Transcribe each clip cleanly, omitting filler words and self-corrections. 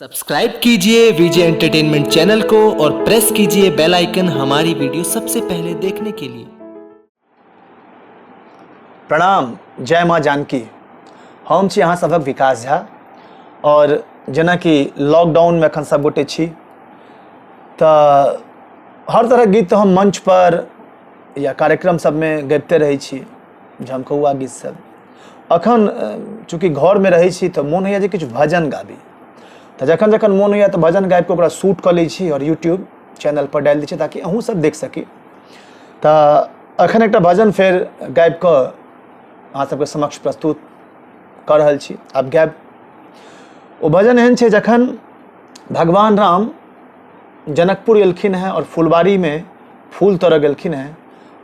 Subscribe कीजिए विजय entertainment channel को और प्रेस कीजिए बेल आइकन हमारी वीडियो सबसे पहले देखने के लिए। प्रणाम, जय माँ जानकी। हम छी अहाँ सभक विकास झा और जेना कि लॉकडाउन में अखन सब गोटे छी तऽ हर तरह गीत तो हम मंच पर या कार्यक्रम सब में गाबिते रहे छी, झमकौआ गीत सब। अखन चूँकि घर में रहे छी तो मन होइए जे किछु भजन गाबी, तो जखन जखन मन होइए तो भजन गाबि के ओकरा शूट कऽ लै छी और यूट्यूब चैनल पर डालि दै छी ताकि अहूँ सब देख सकी। तऽ अखन एकटा भजन फेर गाबि कऽ अहाँ सबके समक्ष प्रस्तुत कऽ रहल छी। आब गायब ओ भजन एहन छै जखन भगवान राम जनकपुर एलखिन हैं और फुलबाड़ी में फूल तोड़ऽ गेलखिन हैं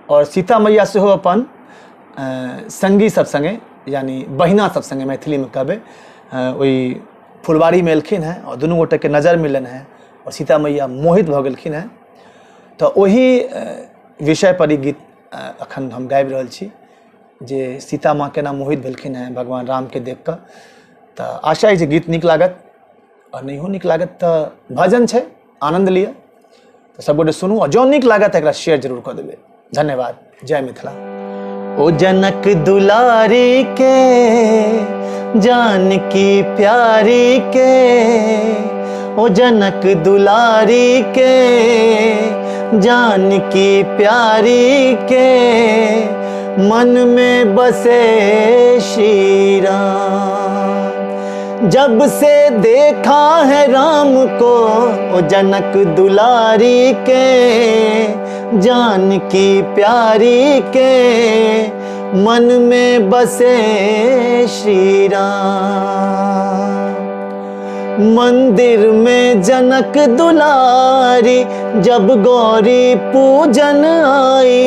और सीता मैया सेहो अपन संगी सब संगे यानी बहिना सब संगे मैथिली में कहबै ओहि फुलबाड़ी में एलखिन हैं और दुनू गोटे के नज़र मिलन है और सीता मैया मोहित भऽ गेलखिन हैं। तो ओही विषय पर ई गीत अखन हम गाबि रहल छी जे सीता माँ केना मोहित भेलखिन हैं भगवान राम के देख कऽ। तो आशा है जे गीत नीक लागत और नहियो नीक लागत तो भजन छै, आनंद लिअ। तो सब गोटे सुनू और जो नीक लागत एकरा शेयर जरूर कऽ देबै। धन्यवाद। जय मिथिला। ओ जनक दुलारी के जानकी प्यारी के, ओ जनक दुलारी के जानकी प्यारी के, मन में बसे श्री राम। जब से देखा है राम को, ओ जनक दुलारी के जानकी प्यारी के, मन में बसे श्री राम। मंदिर में जनक दुलारी जब गौरी पूजन आई,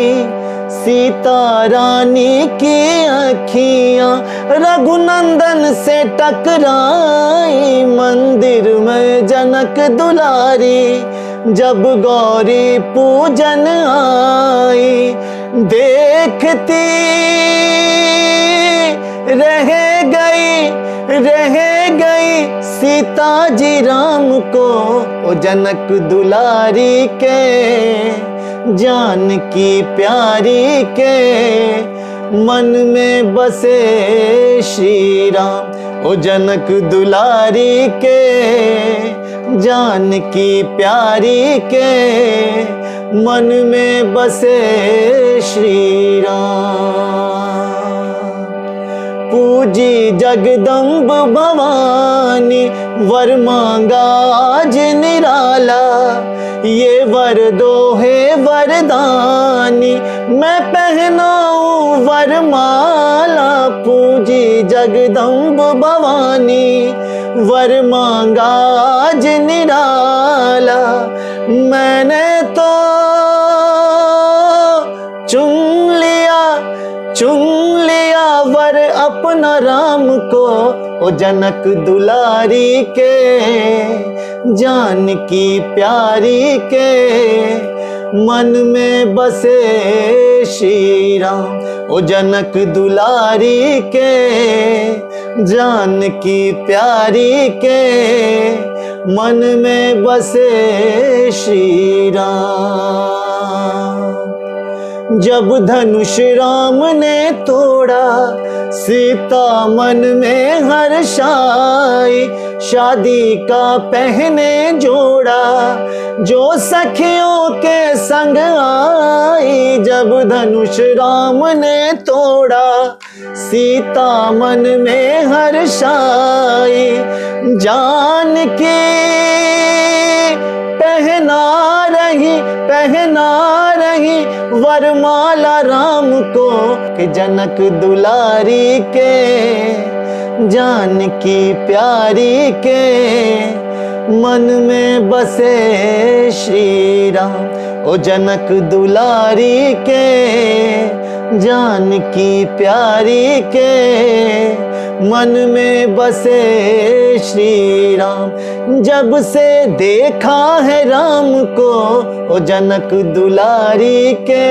सीता रानी की अखियां रघुनंदन से टकराई। मंदिर में जनक दुलारी जब गौरी पूजन आई, देखती रह गई सीता जी राम को, ओ जनक दुलारी के जानकी प्यारी के, मन में बसे श्री राम। ओ जनक दुलारी के जानकी प्यारी के, मन में बसे श्री राम। पूजी जगदम्ब भवानी वर मांगा आज निराला, ये वर दो है वरदानी मैं पहनाऊं वरमाला। पूजी जगदम्ब भवानी वर मांगा आज निराला, मैंने तो चुन लिया वर अपना राम को, ओ जनक दुलारी के जानकी प्यारी के, मन में बसे श्री राम। ओ जनक दुलारी के जानकी प्यारी के, मन में बसे श्री राम। जब धनुष राम ने तोड़ा सीता मन में हर्षाई, शादी का पहने जोड़ा जो सखियों के संग आई। जब धनुष राम ने तोड़ा सीता मन में हर्षाई, जानकी पहना रही वरमाला राम को, कि जनक दुलारी के जानकी प्यारी के, मन में बसे श्री राम। ओ जनक दुलारी के जानकी प्यारी के, मन में बसे श्री राम। जब से देखा है राम को, ओ जनक दुलारी के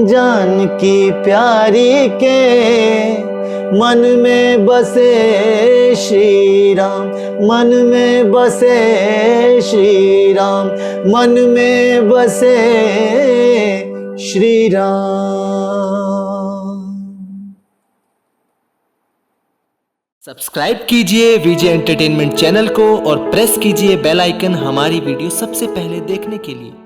जानकी प्यारी के, मन में बसे श्री राम, मन में बसे श्री राम, मन में बसे श्री राम। सब्सक्राइब कीजिए विजय एंटरटेनमेंट चैनल को और प्रेस कीजिए बेल आइकन हमारी वीडियो सबसे पहले देखने के लिए।